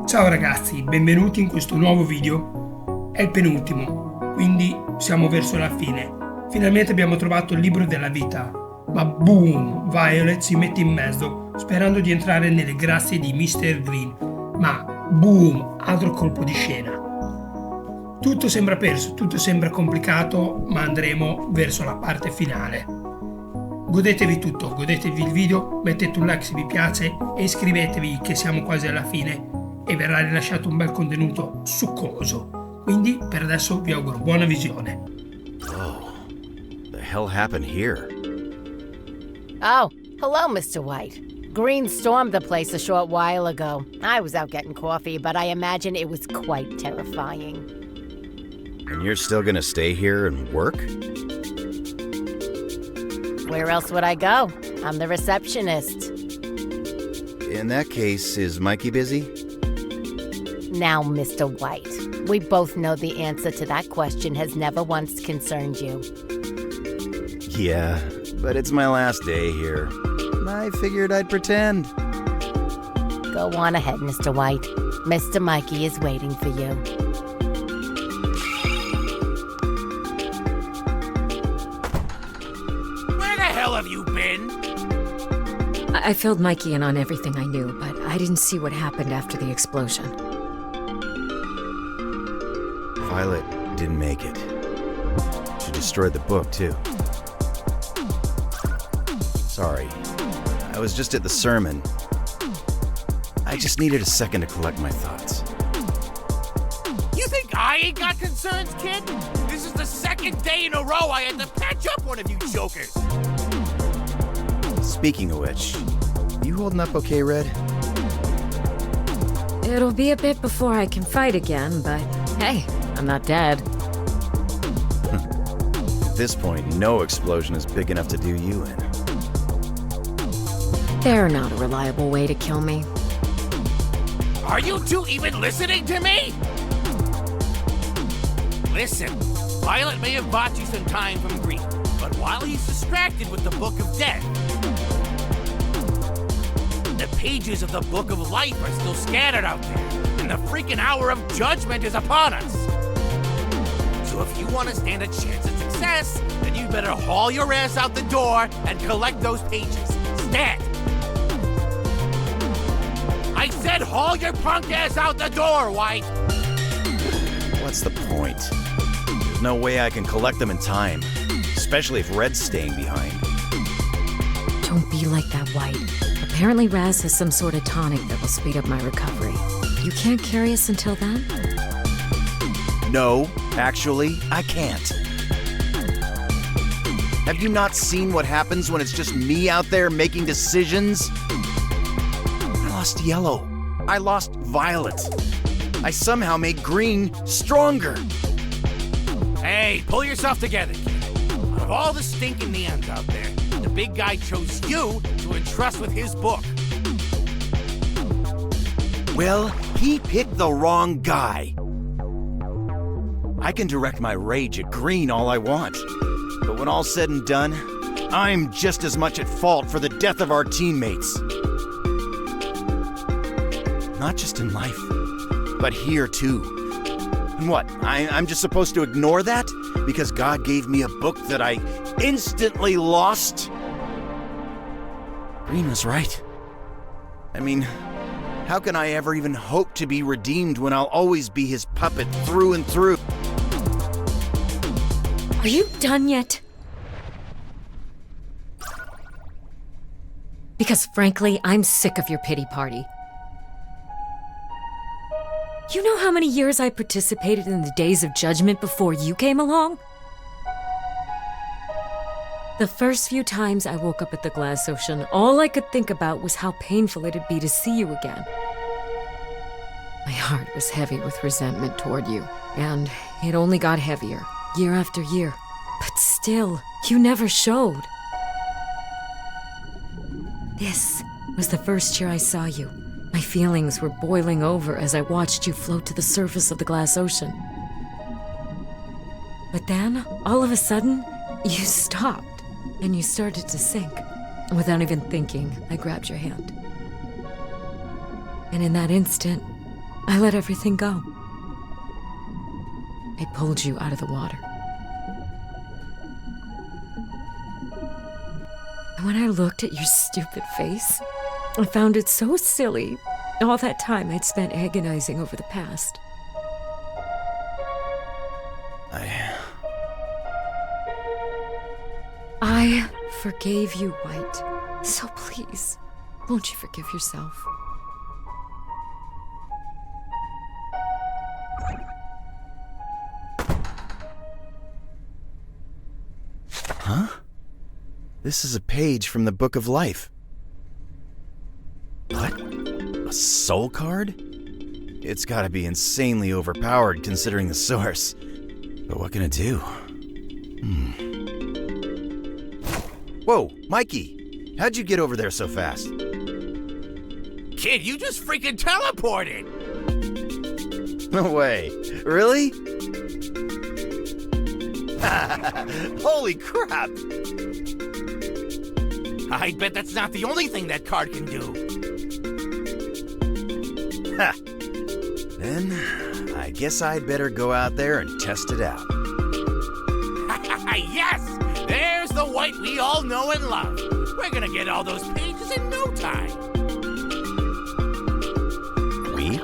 Ciao ragazzi, benvenuti in questo nuovo video. È il penultimo, quindi siamo verso la fine. Finalmente abbiamo trovato il libro della vita, ma boom, Violet si mette in mezzo, sperando di entrare nelle grazie di Mr. Green, ma boom, altro colpo di scena. Tutto sembra perso, tutto sembra complicato, ma andremo verso la parte finale. Godetevi tutto, godetevi il video, mettete un like se vi piace e iscrivetevi che siamo quasi alla fine e verrà rilasciato un bel contenuto succoso. Quindi per adesso vi auguro buona visione. Oh, the hell happened here? Oh, hello, Mr. White. Green stormed the place a short while ago. I was out getting coffee, but I imagine it was quite terrifying. And you're still gonna stay here and work? Where else would I go? I'm the receptionist. In that case, is Mikey busy? Now, Mr. White, we both know the answer to that question has never once concerned you. Yeah, but it's my last day here. I figured I'd pretend. Go on ahead, Mr. White. Mr. Mikey is waiting for you. Where the hell have you been? I filled Mikey in on everything I knew, but I didn't see what happened after the explosion. Violet didn't make it. She destroyed the book, too. Sorry. I was just at the sermon. I just needed a second to collect my thoughts. You think I ain't got concerns, kid? This is the second day in a row I had to patch up one of you jokers. Speaking of which, you holding up okay, Red? It'll be a bit before I can fight again, but hey, I'm not dead. At this point, no explosion is big enough to do you in. They're not a reliable way to kill me. Are you two even listening to me? Listen, Violet may have bought you some time from Green, but while he's distracted with the Book of Death, the pages of the Book of Life are still scattered out there, and the freaking hour of judgment is upon us. So if you want to stand a chance at success, then you'd better haul your ass out the door and collect those pages. Stat! I said haul your punk ass out the door, White! What's the point? There's no way I can collect them in time, especially if Red's staying behind. Don't be like that, White. Apparently Raz has some sort of tonic that will speed up my recovery. You can't carry us until then? No, actually, I can't. Have you not seen what happens when it's just me out there making decisions? I lost Yellow. I lost Violet. I somehow made Green stronger. Hey, pull yourself together, kid. Out of all the stinking neons out there, the big guy chose you to entrust with his book. Well, he picked the wrong guy. I can direct my rage at Green all I want, but when all's said and done, I'm just as much at fault for the death of our teammates. Not just in life, but here too. And what, I'm just supposed to ignore that? Because God gave me a book that I instantly lost? Green was right. I mean, how can I ever even hope to be redeemed when I'll always be his puppet through and through? Are you done yet? Because frankly, I'm sick of your pity party. You know how many years I participated in the Days of Judgment before you came along? The first few times I woke up at the Glass Ocean, all I could think about was how painful it'd be to see you again. My heart was heavy with resentment toward you, and it only got heavier, year after year. But still, you never showed. This was the first year I saw you. My feelings were boiling over as I watched you float to the surface of the Glass Ocean. But then, all of a sudden, you stopped, and you started to sink. Without even thinking, I grabbed your hand. And in that instant, I let everything go. I pulled you out of the water. And when I looked at your stupid face, I found it so silly. All that time I'd spent agonizing over the past. I forgave you, White. So please, won't you forgive yourself? Huh? This is a page from the Book of Life. What? A soul card? It's gotta be insanely overpowered considering the source. But what can it do? Whoa, Mikey! How'd you get over there so fast? Kid, you just freaking teleported! No way. Really? Holy crap! I bet that's not the only thing that card can do. Ha! Then, I guess I'd better go out there and test it out. Yes! There's the White we all know and love. We're gonna get all those pages in no time. We?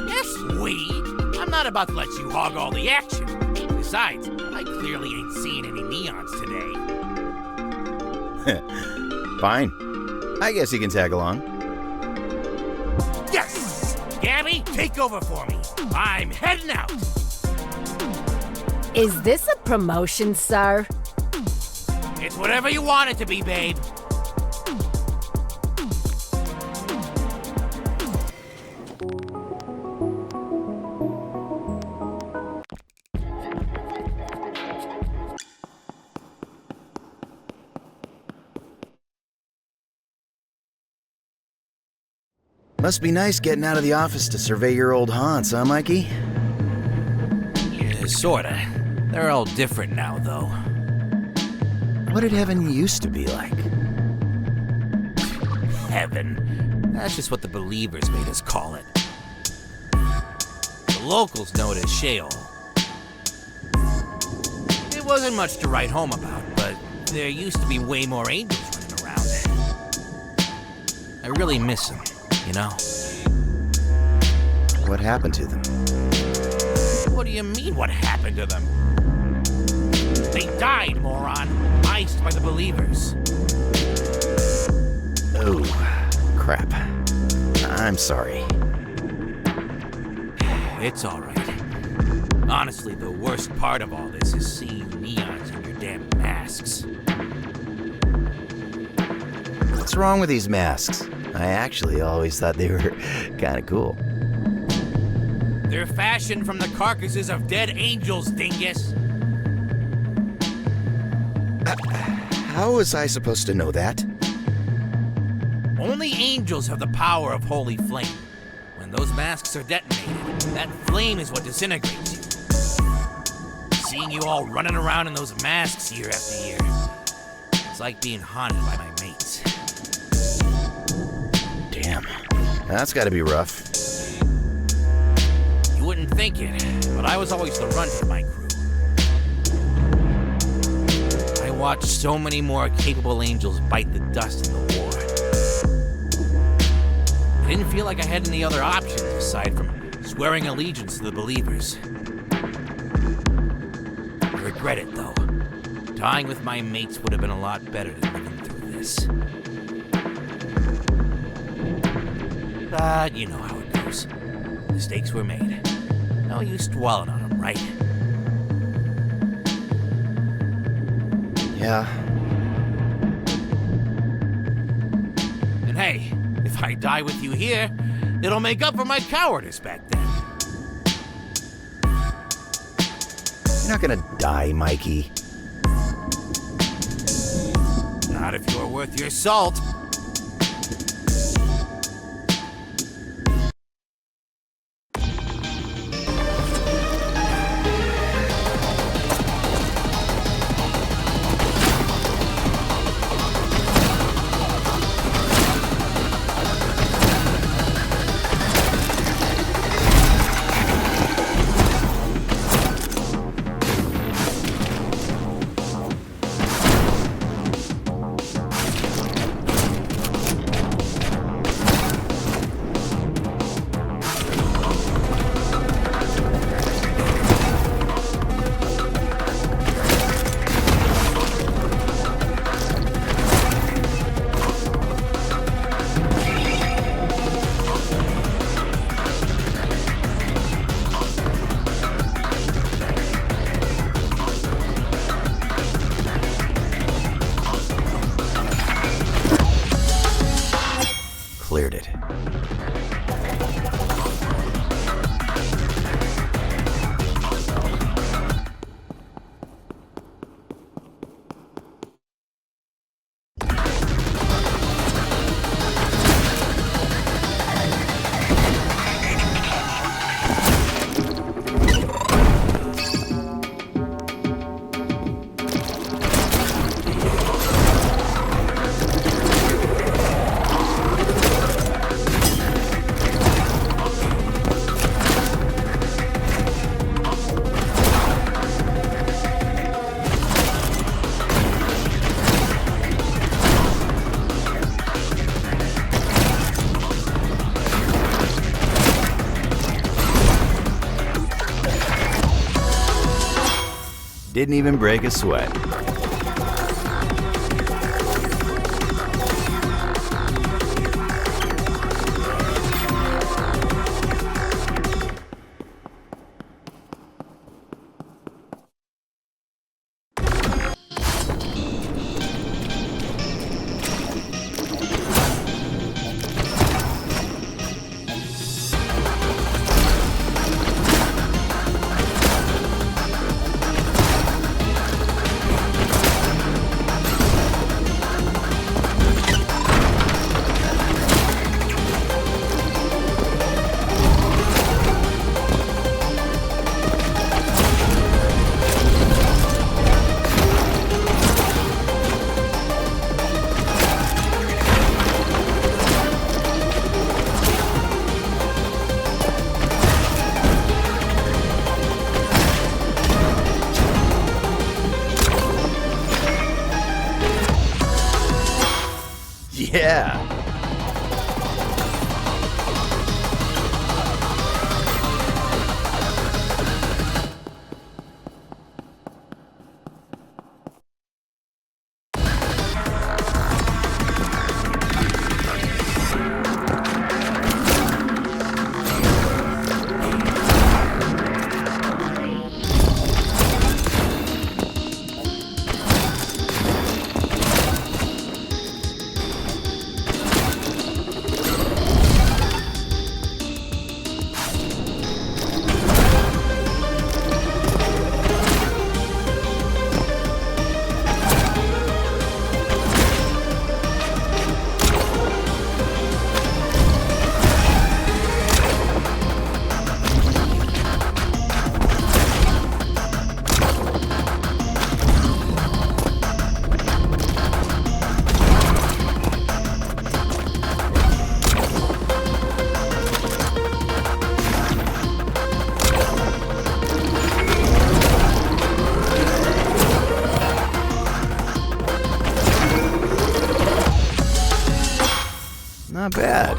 Yes, we. I'm not about to let you hog all the action. Besides, I clearly ain't seeing any neons today. Fine. I guess you can tag along. Yes! Gabby, take over for me. I'm heading out. Is this a promotion, sir? It's whatever you want it to be, babe. Must be nice getting out of the office to survey your old haunts, huh, Mikey? Yeah, sorta. They're all different now, though. What did heaven used to be like? Heaven. That's just what the believers made us call it. The locals know it as Sheol. It wasn't much to write home about, but there used to be way more angels running around. I really miss them, you know? What happened to them? What do you mean, what happened to them? They died, moron. Iced by the believers. Oh, crap. I'm sorry. It's all right. Honestly, the worst part of all this is seeing neons in your damn masks. What's wrong with these masks? I actually always thought they were kind of cool. They're fashioned from the carcasses of dead angels, dingus. How was I supposed to know that? Only angels have the power of holy flame. When those masks are detonated, that flame is what disintegrates you. Seeing you all running around in those masks year after year, it's like being haunted by my mates. Damn. That's gotta be rough. You wouldn't think it, but I was always the runt of my crew. I watched so many more capable angels bite the dust in the war. I didn't feel like I had any other options aside from swearing allegiance to the believers. I regret it, though. Dying with my mates would have been a lot better than living through this. But you know how it goes. Mistakes were made. No use dwelling on them, right? Yeah. And hey, if I die with you here, it'll make up for my cowardice back then. You're not gonna die, Mikey. Not if you're worth your salt. Didn't even break a sweat. Yeah. Not bad.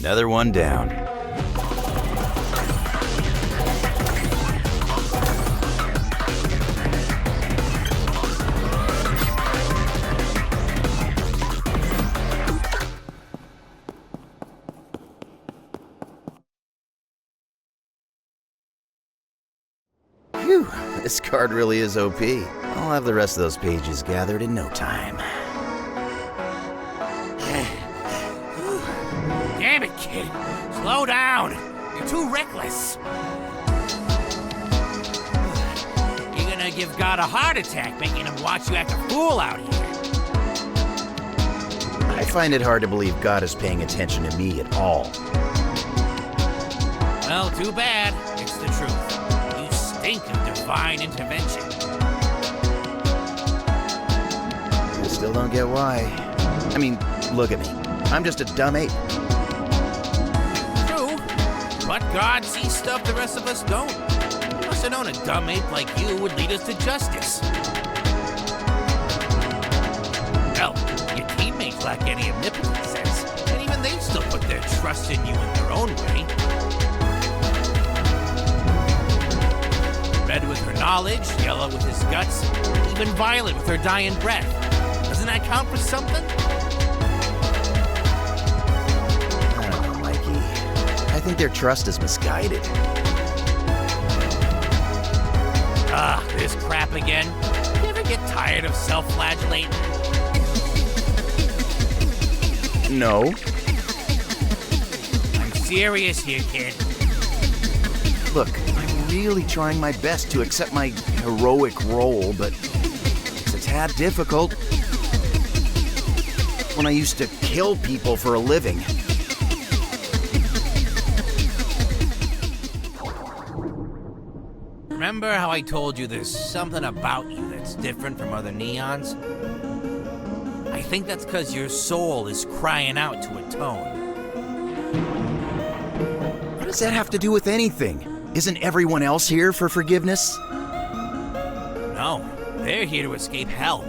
Another one down. Phew, this card really is OP. I'll have the rest of those pages gathered in no time. Damn it, kid. Slow down. You're too reckless. You're gonna give God a heart attack, making him watch you act a fool out here. I find it hard to believe God is paying attention to me at all. Well, too bad. It's the truth. You stink of divine intervention. I still don't get why. I mean, look at me. I'm just a dumb ape. True, but God sees stuff the rest of us don't. Must have known a dumb ape like you would lead us to justice. Hell, your teammates lack any omnipotent sense, and even they still put their trust in you in their own way. Red with her knowledge, yellow with his guts, even violet with her dying breath. Doesn't that count for something? I don't know, Mikey. I think their trust is misguided. Ah, this crap again. You ever get tired of self-flagellating? No. I'm serious here, kid. Look, I'm really trying my best to accept my heroic role, but it's a tad difficult. When I used to kill people for a living. Remember how I told you there's something about you that's different from other neons? I think that's because your soul is crying out to atone. What does that have to do with anything? Isn't everyone else here for forgiveness? No, they're here to escape hell.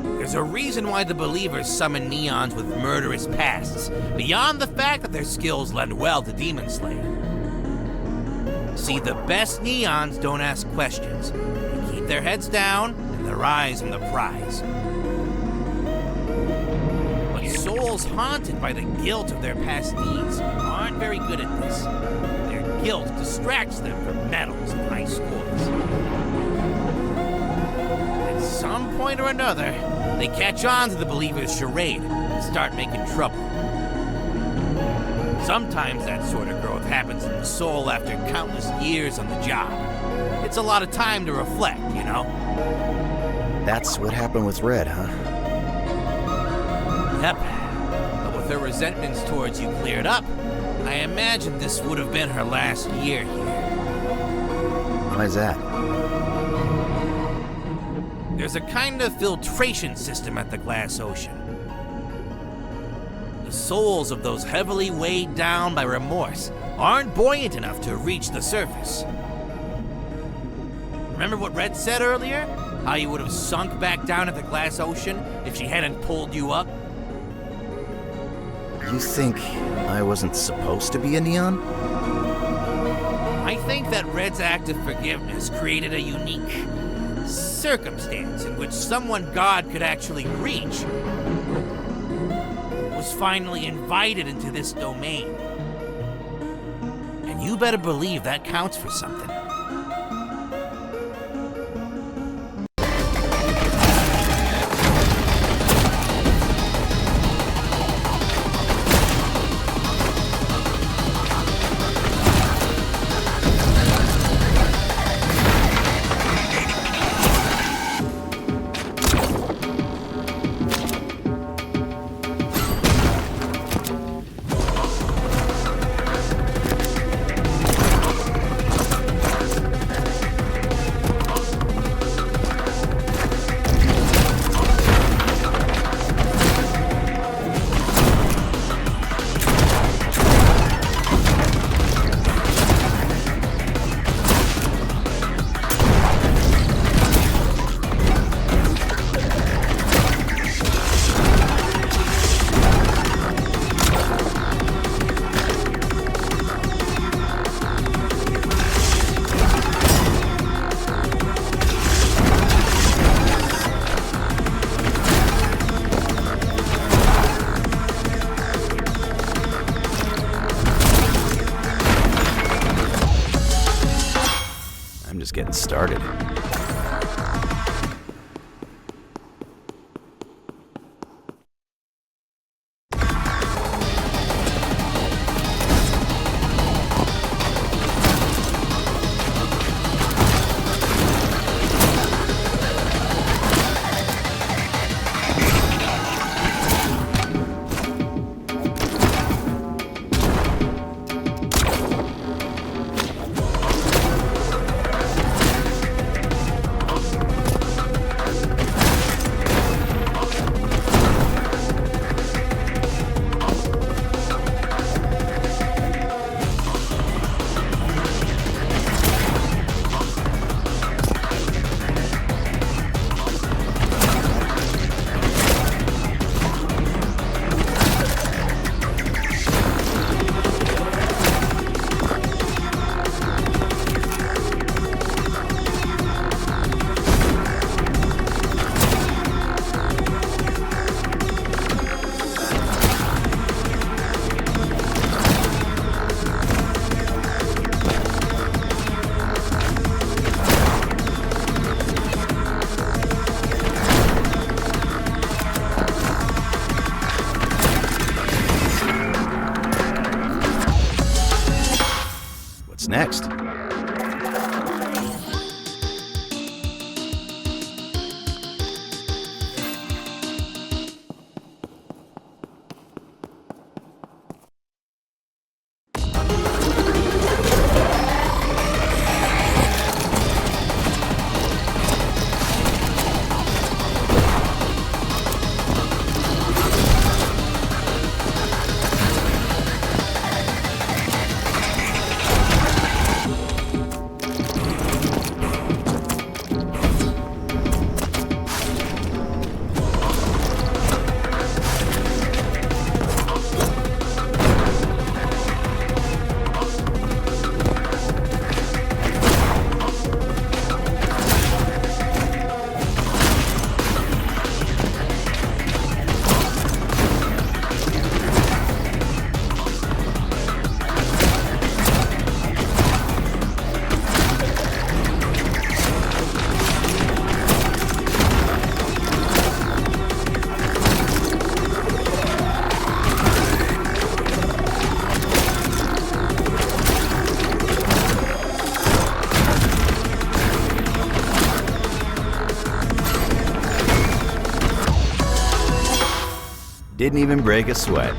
There's a reason why the believers summon neons with murderous pasts, beyond the fact that their skills lend well to Demon Slayer. See, the best neons don't ask questions. They keep their heads down and their eyes on the prize. But souls haunted by the guilt of their past deeds aren't very good at this. Their guilt distracts them from medals and high scores. At some point or another, they catch on to the believer's charade and start making trouble. Sometimes that sort of growth happens in the soul after countless years on the job. It's a lot of time to reflect, you know? That's what happened with Red, huh? Yep. But with her resentments towards you cleared up, I imagine this would have been her last year here. Why's that? There's a kind of filtration system at the Glass Ocean. The souls of those heavily weighed down by remorse aren't buoyant enough to reach the surface. Remember what Red said earlier? How you would have sunk back down at the Glass Ocean if she hadn't pulled you up? You think I wasn't supposed to be a neon? I think that Red's act of forgiveness created a unique circumstance in which someone God could actually reach was finally invited into this domain. And you better believe that counts for something. Getting started. next? Didn't even break a sweat.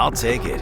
I'll take it.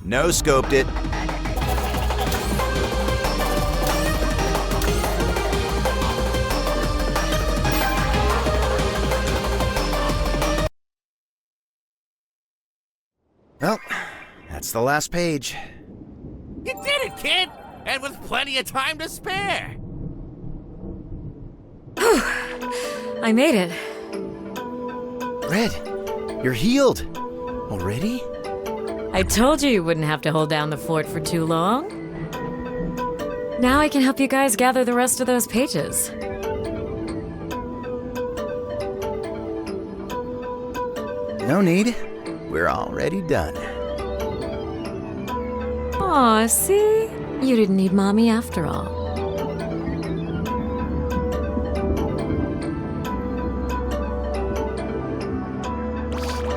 No-scoped it. Well, that's the last page. You did it, kid! And with plenty of time to spare! I made it. Red, you're healed. Already? I told you wouldn't have to hold down the fort for too long. Now I can help you guys gather the rest of those pages. No need. We're already done. Aw, see? You didn't need Mommy after all.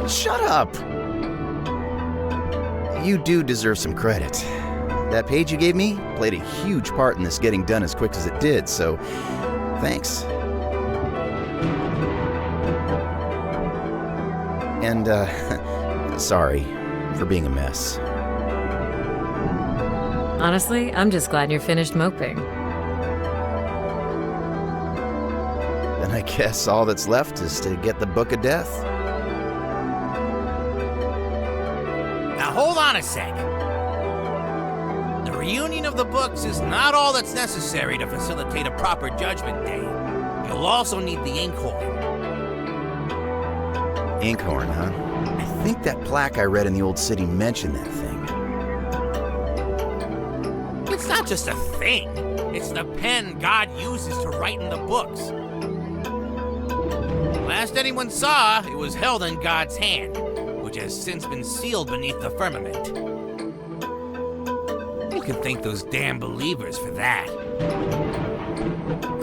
Shut up! You do deserve some credit. That page you gave me played a huge part in this getting done as quick as it did, so thanks. And, sorry for being a mess. Honestly, I'm just glad you're finished moping. Then I guess all that's left is to get the Book of Death. Now hold on a sec. The reunion of the books is not all that's necessary to facilitate a proper Judgment Day. You'll also need the Inkhorn. Inkhorn, huh? I think that plaque I read in the old city mentioned that thing. It's not just a thing. It's the pen God uses to write in the books. Last anyone saw, it was held in God's hand, which has since been sealed beneath the firmament. You can thank those damn believers for that.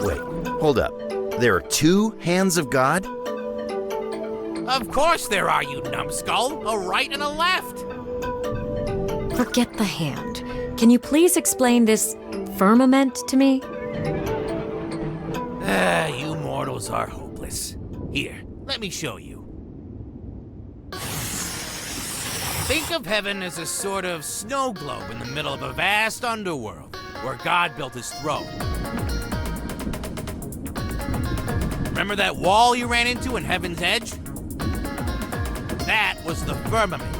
Wait, hold up. There are two hands of God? Of course there are, you numbskull. A right and a left. Forget the hand. Can you please explain this firmament to me? You mortals are hopeless. Here, let me show you. Think of heaven as a sort of snow globe in the middle of a vast underworld, where God built his throne. Remember that wall you ran into in Heaven's Edge? That was the firmament.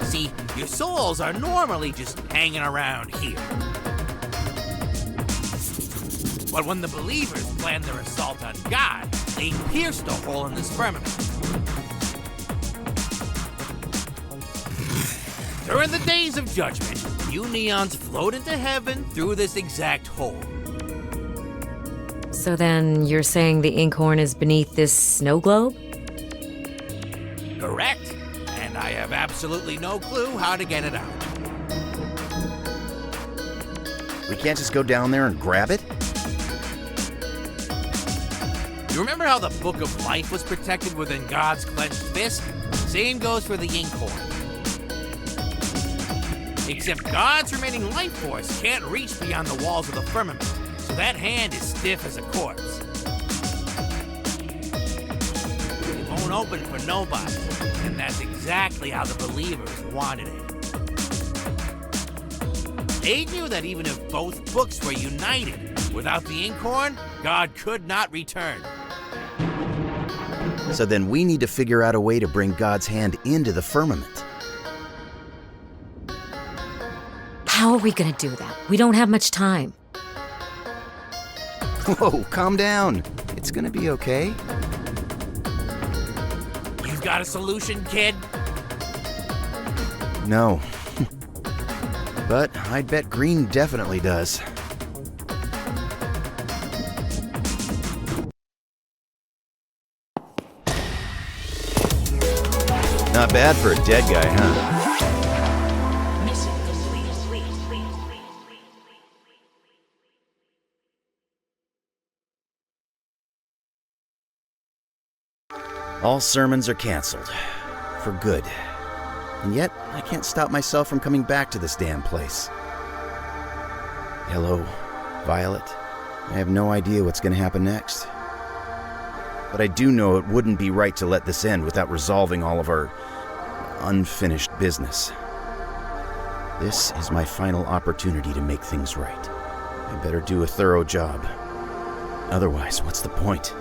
See, your souls are normally just hanging around here. But when the believers planned their assault on God, they pierced a hole in this firmament. During the days of judgment, you neons float into heaven through this exact hole. So then you're saying the Inkhorn is beneath this snow globe? Correct. And I have absolutely no clue how to get it out. We can't just go down there and grab it? You remember how the Book of Life was protected within God's clenched fist? Same goes for the Inkhorn. Except God's remaining life force can't reach beyond the walls of the firmament, so that hand is stiff as a corpse. It won't open for nobody, and that's exactly how the believers wanted it. They knew that even if both books were united, without the Inkhorn, God could not return. So then we need to figure out a way to bring God's hand into the firmament. How are we gonna do that? We don't have much time. Whoa, calm down. It's gonna be okay. You've got a solution, kid? No. But I'd bet Green definitely does. Not bad for a dead guy, huh? All sermons are canceled. For good. And yet, I can't stop myself from coming back to this damn place. Hello, Violet. I have no idea what's going to happen next. But I do know it wouldn't be right to let this end without resolving all of our unfinished business. This is my final opportunity to make things right. I better do a thorough job. Otherwise, what's the point?